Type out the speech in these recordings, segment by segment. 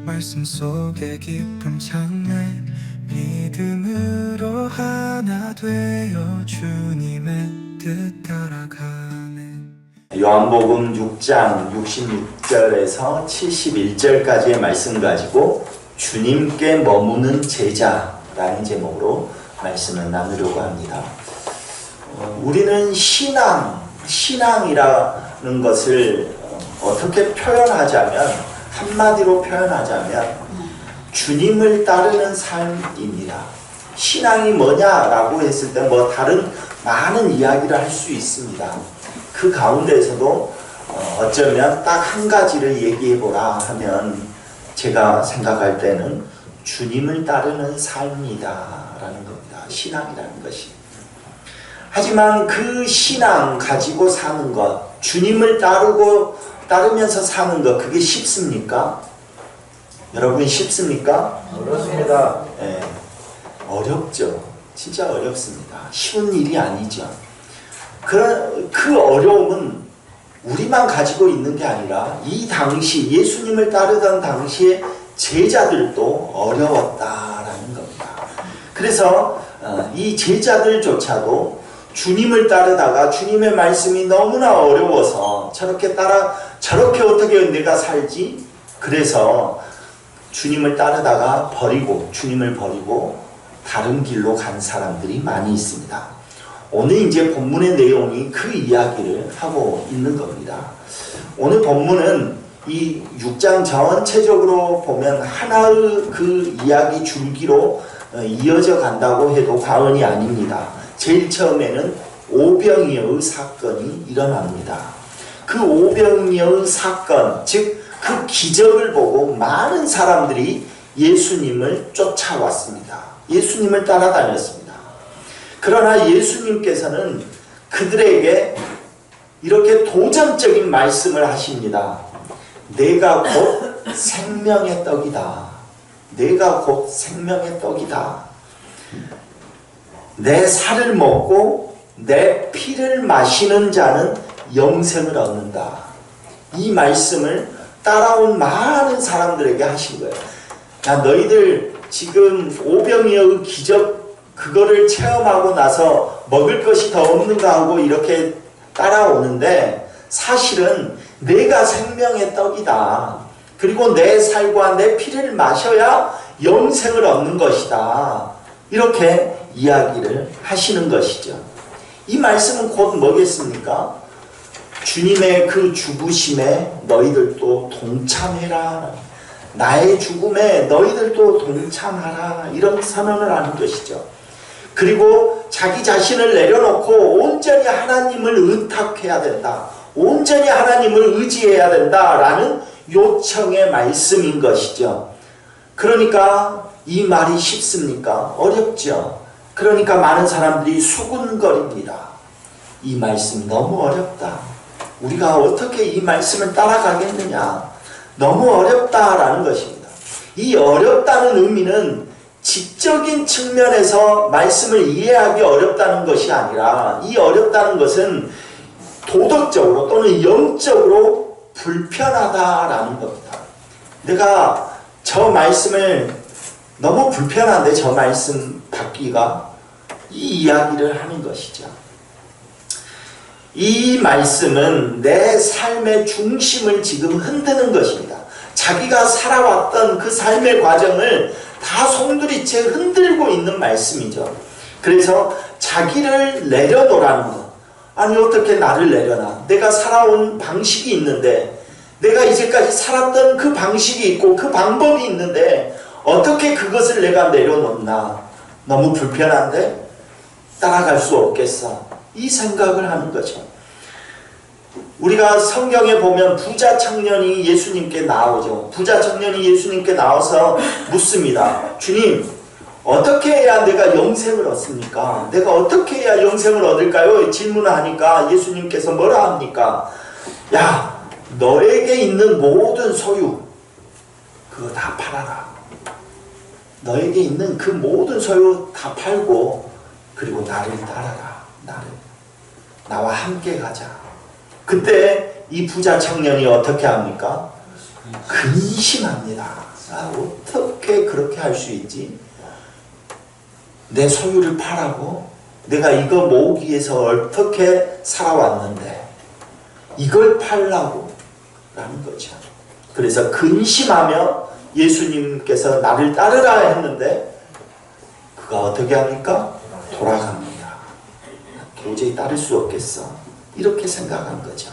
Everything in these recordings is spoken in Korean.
말씀 속에 깊은 장래 믿음으로 하나 되어 주님의 뜻 따라가네. 요한복음 6장 66절에서 71절까지의 말씀 가지고 주님께 머무는 제자라는 제목으로 말씀을 나누려고 합니다. 우리는 신앙이라는 것을 어떻게 표현하자면, 한마디로 표현하자면 주님을 따르는 삶입니다. 신앙이 뭐냐라고 했을 때 다른 많은 이야기를 할 수 있습니다. 그 가운데에서도 어쩌면 딱 한 가지를 얘기해보라 하면 제가 생각할 때는 주님을 따르는 삶이다라는 겁니다. 신앙이라는 것이. 하지만 그 신앙 가지고 사는 것, 주님을 따르면서 사는 것, 그게 쉽습니까? 여러분 쉽습니까? 어렵습니다. 네, 어렵죠. 진짜 어렵습니다. 쉬운 일이 아니죠. 그 어려움은 우리만 가지고 있는 게 아니라 이 당시 예수님을 따르던 당시에 제자들도 어려웠다라는 겁니다. 그래서 이 제자들조차도 주님을 따르다가 주님의 말씀이 너무나 어려워서 저렇게 어떻게 내가 살지? 그래서 주님을 따르다가 주님을 버리고 다른 길로 간 사람들이 많이 있습니다. 오늘 이제 본문의 내용이 그 이야기를 하고 있는 겁니다. 오늘 본문은 이 6장 전체적으로 보면 하나의 그 이야기 줄기로 이어져 간다고 해도 과언이 아닙니다. 제일 처음에는 오병이어의 사건이 일어납니다. 그 오병이어의 사건, 즉 그 기적을 보고 많은 사람들이 예수님을 쫓아왔습니다. 예수님을 따라다녔습니다. 그러나 예수님께서는 그들에게 이렇게 도전적인 말씀을 하십니다. 내가 곧 생명의 떡이다. 내가 곧 생명의 떡이다. 내 살을 먹고 내 피를 마시는 자는 영생을 얻는다. 이 말씀을 따라온 많은 사람들에게 하신 거예요. 야, 너희들 지금 오병이어의 기적 그거를 체험하고 나서 먹을 것이 더 없는가 하고 이렇게 따라오는데, 사실은 내가 생명의 떡이다. 그리고 내 살과 내 피를 마셔야 영생을 얻는 것이다. 이렇게 이야기를 하시는 것이죠. 이 말씀은 곧 뭐겠습니까? 주님의 그 죽으심에 너희들도 동참해라. 나의 죽음에 너희들도 동참하라. 이런 선언을 하는 것이죠. 그리고 자기 자신을 내려놓고 온전히 하나님을 의탁해야 된다. 온전히 하나님을 의지해야 된다라는 요청의 말씀인 것이죠. 그러니까 이 말이 쉽습니까? 어렵죠. 그러니까 많은 사람들이 수군거립니다. 이 말씀 너무 어렵다. 우리가 어떻게 이 말씀을 따라가겠느냐. 너무 어렵다라는 것입니다. 이 어렵다는 의미는 지적인 측면에서 말씀을 이해하기 어렵다는 것이 아니라, 이 어렵다는 것은 도덕적으로 또는 영적으로 불편하다라는 겁니다. 내가 저 말씀을 너무 불편한데 저 말씀 받기가, 이 이야기를 하는 것이죠. 이 말씀은 내 삶의 중심을 지금 흔드는 것입니다. 자기가 살아왔던 그 삶의 과정을 다 송두리째 흔들고 있는 말씀이죠. 그래서 자기를 내려놓으라는 것. 아니 어떻게 나를 내려놔? 내가 살아온 방식이 있는데, 내가 이제까지 살았던 그 방식이 있고 그 방법이 있는데 어떻게 그것을 내가 내려놓나? 너무 불편한데 따라갈 수 없겠어. 이 생각을 하는 거죠. 우리가 성경에 보면 부자 청년이 예수님께 나오죠. 부자 청년이 예수님께 나와서 묻습니다. 주님, 어떻게 해야 내가 영생을 얻습니까? 내가 어떻게 해야 영생을 얻을까요? 질문을 하니까 예수님께서 뭐라 합니까? 야, 너에게 있는 모든 소유 그거 다 팔아라. 너에게 있는 그 모든 소유 다 팔고 그리고 나를 따라라. 나와 함께 가자. 그때 이 부자 청년이 어떻게 합니까? 근심합니다. 어떻게 그렇게 할 수 있지? 내 소유를 팔라고? 내가 이거 모으기 위해서 어떻게 살아왔는데 이걸 팔라고? 라는 거죠. 그래서 근심하며 예수님께서 나를 따르라 했는데 그가 어떻게 합니까? 돌아갑니다. 도저히 따를 수 없겠어. 이렇게 생각한 거죠.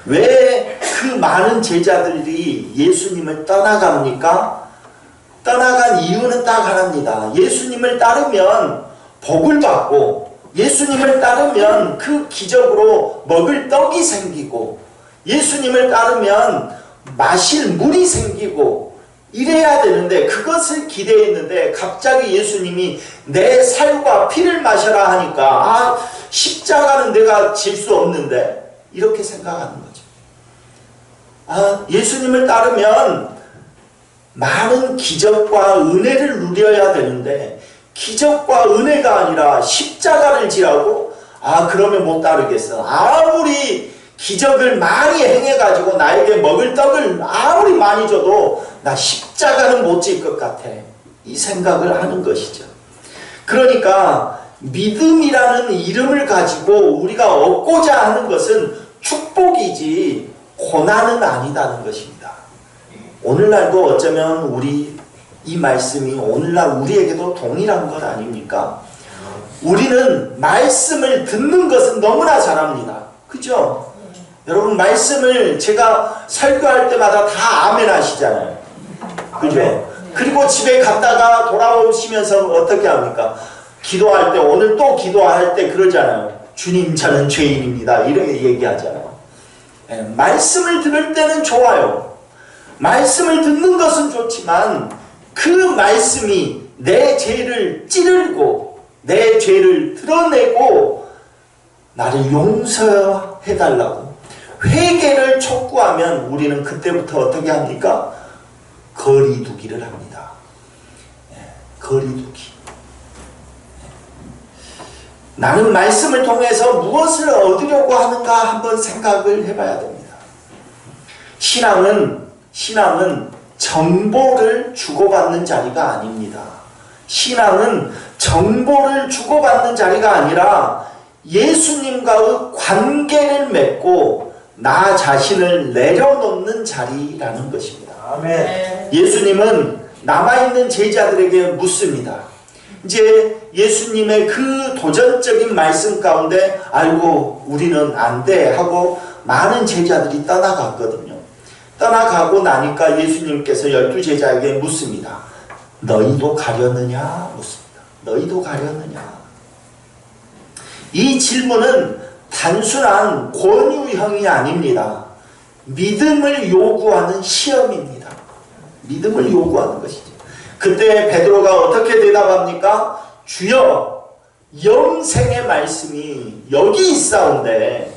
왜 그 많은 제자들이 예수님을 떠나갑니까? 떠나간 이유는 딱 하나입니다. 예수님을 따르면 복을 받고 예수님을 따르면 그 기적으로 먹을 떡이 생기고 예수님을 따르면 마실 물이 생기고 이래야 되는데 그것을 기대했는데 갑자기 예수님이 내 살과 피를 마셔라 하니까 십자가는 내가 질 수 없는데 이렇게 생각하는 거죠. 예수님을 따르면 많은 기적과 은혜를 누려야 되는데 기적과 은혜가 아니라 십자가를 지라고? 그러면 못 따르겠어. 아무리 기적을 많이 행해가지고 나에게 먹을 떡을 아무리 많이 줘도 나 십자가는 못 질 것 같아. 이 생각을 하는 것이죠. 그러니까 믿음이라는 이름을 가지고 우리가 얻고자 하는 것은 축복이지 고난은 아니다는 것입니다. 오늘날도 어쩌면 우리 이 말씀이 오늘날 우리에게도 동일한 것 아닙니까? 우리는 말씀을 듣는 것은 너무나 잘합니다. 그죠? 여러분 말씀을 제가 설교할 때마다 다 아멘 하시잖아요. 그죠? 그리고 집에 갔다가 돌아오시면서 어떻게 합니까? 기도할 때 오늘 또 기도할 때 그러잖아요. 주님 저는 죄인입니다. 이렇게 얘기하잖아요. 말씀을 들을 때는 좋아요. 말씀을 듣는 것은 좋지만 그 말씀이 내 죄를 찌르고 내 죄를 드러내고 나를 용서해달라고 회개를 촉구하면 우리는 그때부터 어떻게 합니까? 거리두기를 합니다. 거리두기. 나는 말씀을 통해서 무엇을 얻으려고 하는가 한번 생각을 해봐야 됩니다. 신앙은 정보를 주고받는 자리가 아닙니다. 신앙은 정보를 주고받는 자리가 아니라 예수님과의 관계를 맺고 나 자신을 내려놓는 자리라는 것입니다. 아멘. 예수님은 남아있는 제자들에게 묻습니다. 이제 예수님의 그 도전적인 말씀 가운데 알고 우리는 안 돼 하고 많은 제자들이 떠나갔거든요. 떠나가고 나니까 예수님께서 12제자에게 묻습니다. 너희도 가려느냐? 묻습니다. 너희도 가려느냐? 이 질문은 단순한 권유형이 아닙니다. 믿음을 요구하는 시험입니다. 믿음을 요구하는 것이죠. 그때 베드로가 어떻게 대답합니까? 주여, 영생의 말씀이 여기 있사온데,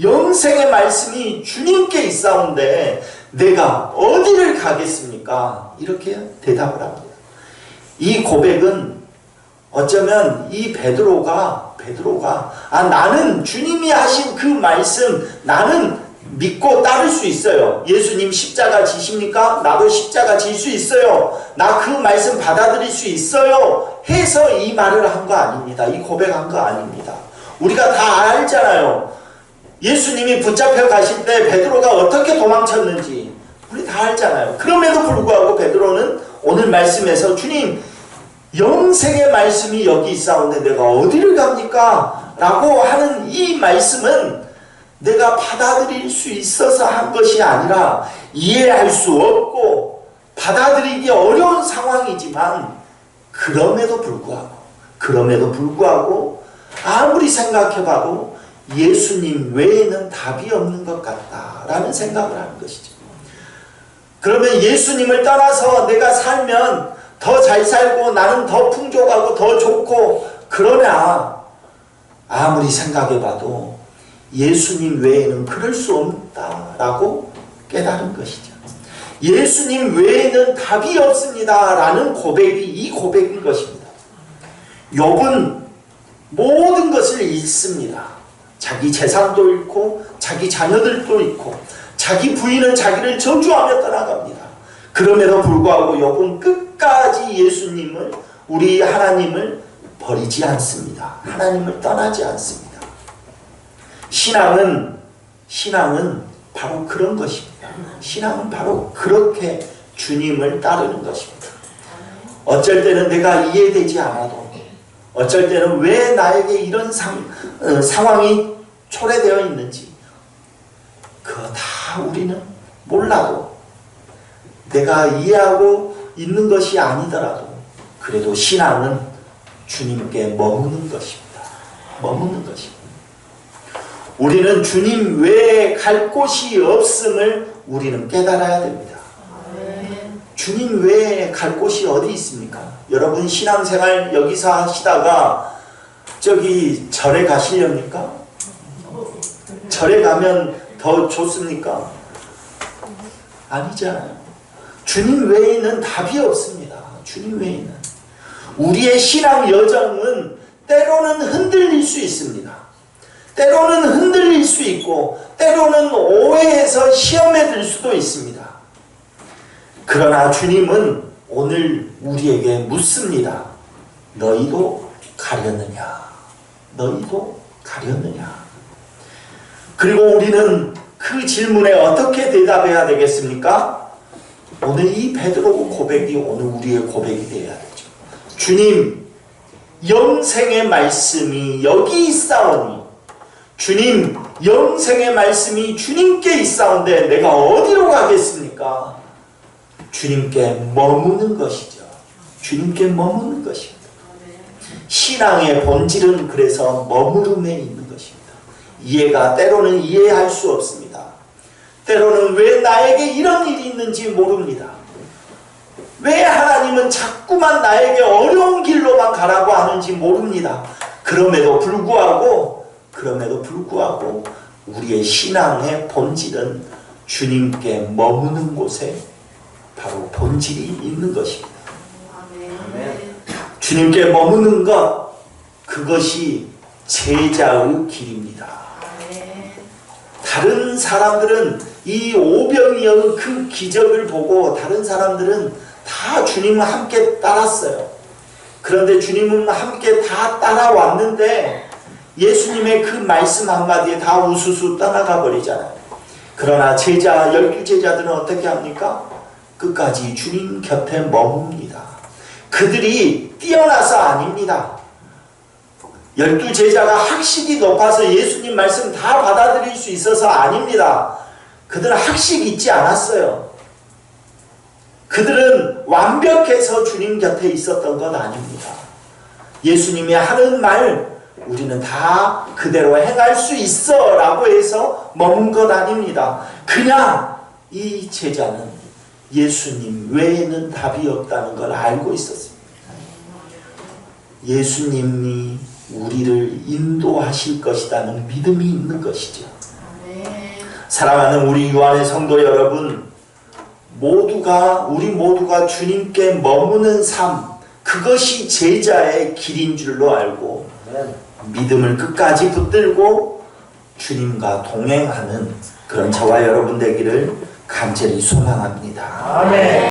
영생의 말씀이 주님께 있사온데 내가 어디를 가겠습니까? 이렇게 대답을 합니다. 이 고백은 어쩌면 이 베드로가 나는 주님이 하신 그 말씀 나는 믿고 따를 수 있어요. 예수님 십자가 지십니까? 나도 십자가 질 수 있어요. 나 그 말씀 받아들일 수 있어요. 해서 이 말을 한 거 아닙니다. 이 고백한 거 아닙니다. 우리가 다 알잖아요. 예수님이 붙잡혀 가실 때 베드로가 어떻게 도망쳤는지 우리 다 알잖아요. 그럼에도 불구하고 베드로는 오늘 말씀에서 주님 영생의 말씀이 여기 있사온데 내가 어디를 갑니까? 라고 하는 이 말씀은 내가 받아들일 수 있어서 한 것이 아니라 이해할 수 없고 받아들이기 어려운 상황이지만 그럼에도 불구하고 아무리 생각해봐도 예수님 외에는 답이 없는 것 같다라는 생각을 하는 것이죠. 그러면 예수님을 떠나서 내가 살면 더 잘 살고 나는 더 풍족하고 더 좋고 그러냐? 아무리 생각해봐도 예수님 외에는 그럴 수 없다라고 깨달은 것이죠. 예수님 외에는 답이 없습니다라는 고백이 이 고백인 것입니다. 욥은 모든 것을 잃습니다. 자기 재산도 잃고 자기 자녀들도 잃고 자기 부인은 자기를 저주하며 떠나갑니다. 그럼에도 불구하고 욥은 끝까지 예수님을, 우리 하나님을 버리지 않습니다. 하나님을 떠나지 않습니다. 신앙은 바로 그런 것입니다. 신앙은 바로 그렇게 주님을 따르는 것입니다. 어쩔 때는 내가 이해되지 않아도, 어쩔 때는 왜 나에게 이런 상황이 초래되어 있는지 그거 다 우리는 몰라도, 내가 이해하고 있는 것이 아니더라도 그래도 신앙은 주님께 머무는 것입니다. 머무는 것입니다. 우리는 주님 외에 갈 곳이 없음을 우리는 깨달아야 됩니다. 주님 외에 갈 곳이 어디 있습니까? 여러분 신앙생활 여기서 하시다가 저기 절에 가시렵니까? 절에 가면 더 좋습니까? 아니잖아요. 주님 외에는 답이 없습니다. 주님 외에는. 우리의 신앙 여정은 때로는 흔들릴 수 있습니다. 때로는 흔들릴 수 있고 때로는 오해해서 시험에 들 수도 있습니다. 그러나 주님은 오늘 우리에게 묻습니다. 너희도 가려느냐? 너희도 가려느냐? 그리고 우리는 그 질문에 어떻게 대답해야 되겠습니까? 오늘 이 베드로 고백이 오늘 우리의 고백이 되어야 되죠. 주님, 영생의 말씀이 여기 있사오니, 주님, 영생의 말씀이 주님께 있사온데 내가 어디로 가겠습니까? 주님께 머무는 것이죠. 주님께 머무는 것입니다. 신앙의 본질은 그래서 머무름에 있는 것입니다. 때로는 이해할 수 없습니다. 때로는 왜 나에게 이런 일이 있는지 모릅니다. 왜 하나님은 자꾸만 나에게 어려운 길로만 가라고 하는지 모릅니다. 그럼에도 불구하고 우리의 신앙의 본질은 주님께 머무는 곳에 바로 본질이 있는 것입니다. 주님께 머무는 것, 그것이 제자의 길입니다. 다른 사람들은 이 오병이어의 그 기적을 보고 다른 사람들은 다 주님을 함께 따랐어요. 그런데 주님은 함께 다 따라왔는데 예수님의 그 말씀 한마디에 다 우수수 떠나가 버리잖아요. 그러나 12제자들은 어떻게 합니까? 끝까지 주님 곁에 머뭅니다. 그들이 뛰어나서 아닙니다. 12제자가 학식이 높아서 예수님 말씀 다 받아들일 수 있어서 아닙니다. 그들은 학식이 있지 않았어요. 그들은 완벽해서 주님 곁에 있었던 건 아닙니다. 예수님이 하는 말 우리는 다 그대로 행할 수 있어 라고 해서 머문 것 아닙니다. 그냥 이 제자는 예수님 외에는 답이 없다는 걸 알고 있었습니다. 예수님이 우리를 인도하실 것이라는 믿음이 있는 것이죠. 사랑하는 우리 유한의 성도 여러분, 우리 모두가 주님께 머무는 삶, 그것이 제자의 길인 줄로 알고 믿음을 끝까지 붙들고 주님과 동행하는 그런 저와 여러분 되기를 간절히 소망합니다. 아멘.